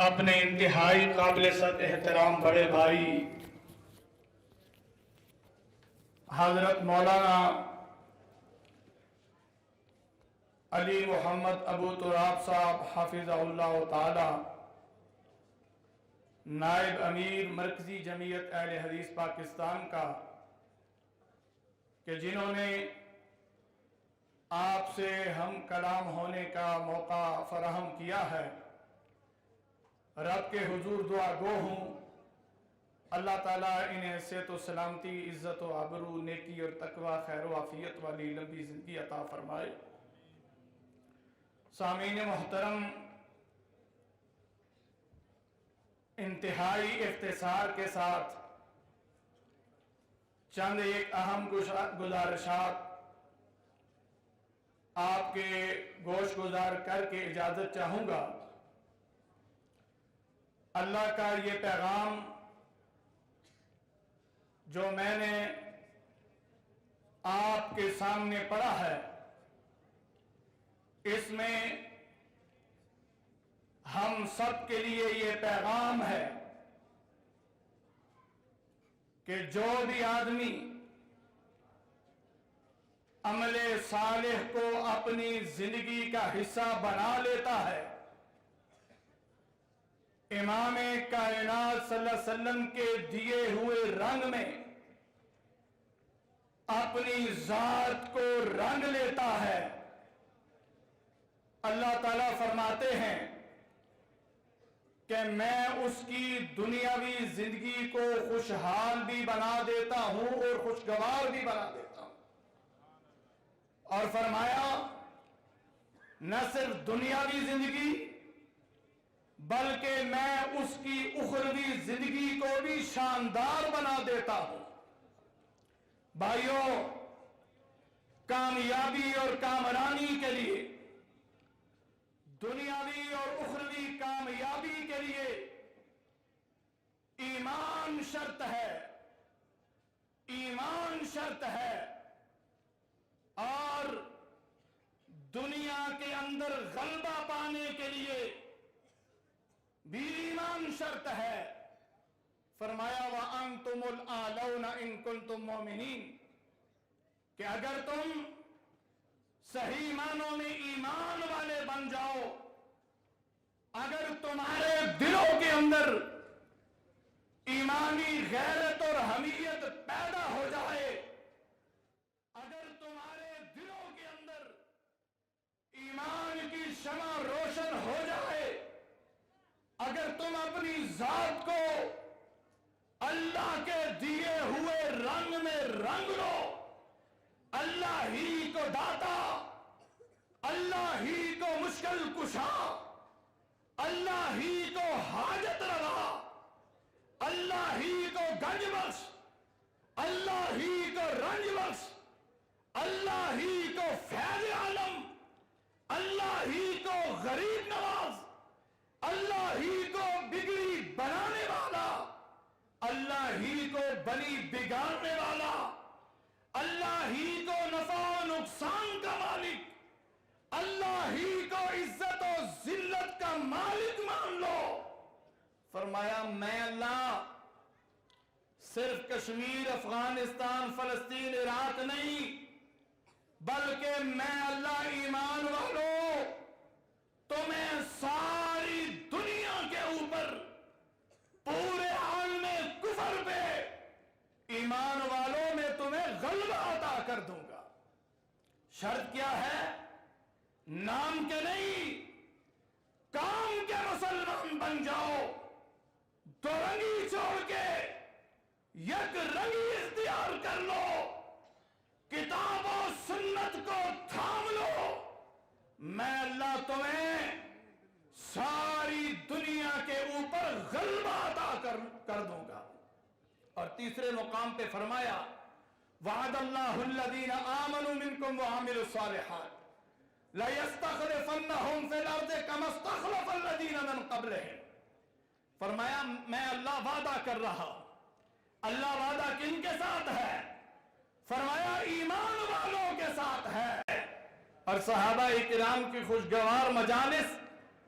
اپنے انتہائی قابل صد احترام بڑے بھائی حضرت مولانا علی محمد ابو تراب صاحب حافظہ اللہ تعالی نائب امیر مرکزی جمعیت اہل حدیث پاکستان کا، کہ جنہوں نے آپ سے ہم کلام ہونے کا موقع فراہم کیا ہے، رب کے حضور دعا گو ہوں اللہ تعالیٰ انہیں صحت و سلامتی، عزت و آبرو، نیکی اور تقوی، خیر و عافیت والی لمبی زندگی عطا فرمائے۔ سامعین محترم، انتہائی اختصار کے ساتھ چند ایک اہم گزارشات آپ کے گوش گزار کر کے اجازت چاہوں گا۔ اللہ کا یہ پیغام جو میں نے آپ کے سامنے پڑھا ہے، اس میں ہم سب کے لیے یہ پیغام ہے کہ جو بھی آدمی عمل صالح کو اپنی زندگی کا حصہ بنا لیتا ہے، امام کائنات صلی اللہ علیہ وسلم کے دیے ہوئے رنگ میں اپنی ذات کو رنگ لیتا ہے، اللہ تعالیٰ فرماتے ہیں کہ میں اس کی دنیاوی زندگی کو خوشحال بھی بنا دیتا ہوں اور خوشگوار بھی بنا دیتا ہوں، اور فرمایا نہ صرف دنیاوی زندگی بلکہ میں اس کی اخروی زندگی کو بھی شاندار بنا دیتا ہوں۔ بھائیوں، کامیابی اور کامرانی کے لیے، دنیاوی اور اخروی کامیابی کے لیے ایمان شرط ہے، ایمان شرط ہے، اور دنیا کے اندر غلبہ پانے کے لیے بھی ایمان شرط ہے۔ فرمایا وَأَنْتُمُ الْأَعْلَوْنَ إِن كُنتُم مُؤْمِنِينَ، کہ اگر تم صحیح معنوں میں ایمان والے بن جاؤ، اگر تمہارے دلوں کے اندر ایمانی غیرت اور حمیت پیدا ہو جائے، اگر تمہارے دلوں کے اندر ایمان کی شمع روشن ہو جائے، اگر تم اپنی ذات کو اللہ کے دیے ہوئے رنگ میں رنگ لو، اللہ ہی کو داتا، اللہ ہی کو مشکل کشا، اللہ ہی کو حاجت روا، اللہ ہی کو گنج بخش، اللہ ہی کو رنج بخش، اللہ ہی کو فیض عالم، اللہ ہی کو غریب نواز، اللہ ہی کو بگڑی بنانے والا، اللہ ہی کو بلی بگاڑنے والا، اللہ ہی کو نفع و نقصان کا مالک، اللہ ہی کو عزت و ذلت کا مالک مان لو۔ فرمایا میں اللہ صرف کشمیر، افغانستان، فلسطین، عراق نہیں، بلکہ میں اللہ ایمان والوں تمہیں ساری دنیا کے اوپر پورے عالم کفر پہ ایمان والوں میں تمہیں غلبہ عطا کر دوں گا۔ شرط کیا ہے؟ نام کے نہیں، کام کے مسلمان بن جاؤ، دو رنگی چھوڑ کے یک رنگی اختیار کر لو، کتاب و سنت کو تھام لو، میں اللہ تمہیں ساری دنیا کے اوپر غلبہ عطا کر دوں گا۔ اور تیسرے مقام پہ فرمایا وعد اللہ الذین آمنوا منکم وعملوا الصالحات لَيَسْتَخْلِفَنَّهُمْ فِي الْأَرْضِ كَمَا اسْتَخْلَفَ الَّذِينَ مِن قَبْلِهِمْ۔ فرمایا میں اللہ وعدہ کر رہا ہوں۔ اللہ وعدہ کن کے ساتھ ہے؟ فرمایا ایمان والوں کے ساتھ ہے۔ اور صحابہ کرام کی خوشگوار مجالس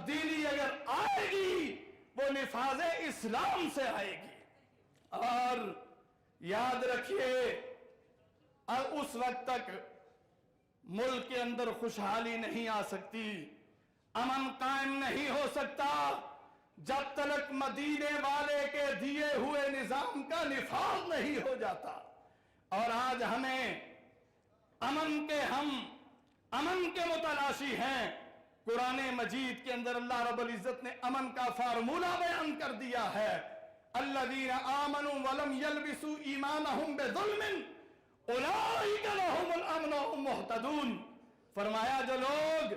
تبدیلی اگر آئے گی وہ نفاذ اسلام سے آئے گی۔ اور یاد رکھیے اس وقت تک ملک کے اندر خوشحالی نہیں آ سکتی، امن قائم نہیں ہو سکتا جب تک مدینے والے کے دیے ہوئے نظام کا نفاذ نہیں ہو جاتا۔ اور آج ہمیں امن کے متلاشی ہیں۔ قرآن مجید کے اندر اللہ رب العزت نے امن کا فارمولہ بیان کر دیا ہے، الذین آمنوا ولم یلبسوا ایمانہم بظلم اولئک لہم الامن وہم مہتدون۔ فرمایا جو لوگ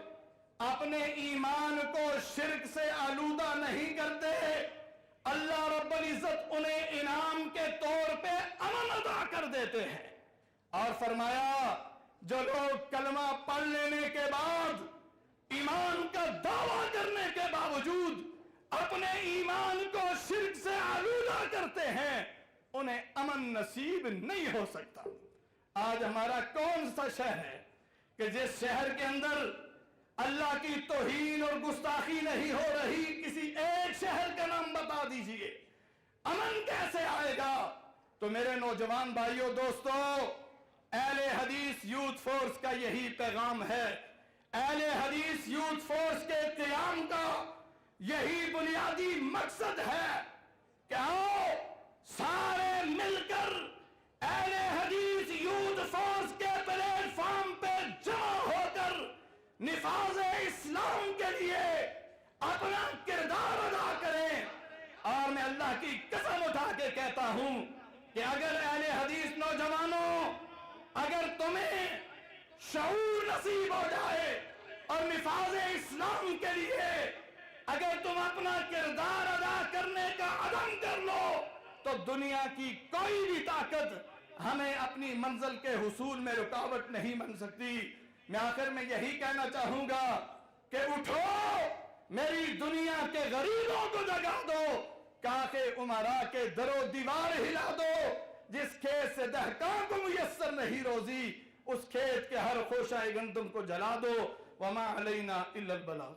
اپنے ایمان کو شرک سے آلودہ نہیں کرتے، اللہ رب العزت انہیں انعام کے طور پہ امن عطا کر دیتے ہیں۔ اور فرمایا جو لوگ کلمہ پڑھ لینے کے بعد، ایمان کا دعویٰ کرنے کے باوجود اپنے ایمان کو شرک سے آلودہ کرتے ہیں، انہیں امن نصیب نہیں ہو سکتا۔ آج ہمارا کون سا شہر ہے کہ جس شہر کے اندر اللہ کی توہین اور گستاخی نہیں ہو رہی؟ کسی ایک شہر کا نام بتا دیجئے۔ امن کیسے آئے گا؟ تو میرے نوجوان بھائیوں دوستو، اہل حدیث یوتھ فورس کا یہی پیغام ہے۔ اہل حدیث یوتھ فورس کے قیام کا یہی بنیادی مقصد ہے کہ آؤ سارے مل کر اہل حدیث یوتھ فورس کے پلیٹ فارم پہ جمع ہو کر نفاذ اسلام کے لیے اپنا کردار ادا کریں۔ اور میں اللہ کی قسم اٹھا کے کہتا ہوں کہ اگر اہل حدیث نوجوانوں، اگر تمہیں شعور نصیب ہو جائے اور نفاذ اسلام کے لیے اگر تم اپنا کردار ادا کرنے کا عزم کر لو، تو دنیا کی کوئی بھی طاقت ہمیں اپنی منزل کے حصول میں رکاوٹ نہیں بن سکتی۔ میں آخر میں یہی کہنا چاہوں گا کہ اٹھو، میری دنیا کے غریبوں کو جگا دو، کاخ امراء کے در و دیوار ہلا دو۔ جس کھیت سے دہقان کو میسر نہیں روزی، اس کھیت کے ہر خوشہ گندم کو جلا دو۔ وما علینا الا البلاغ۔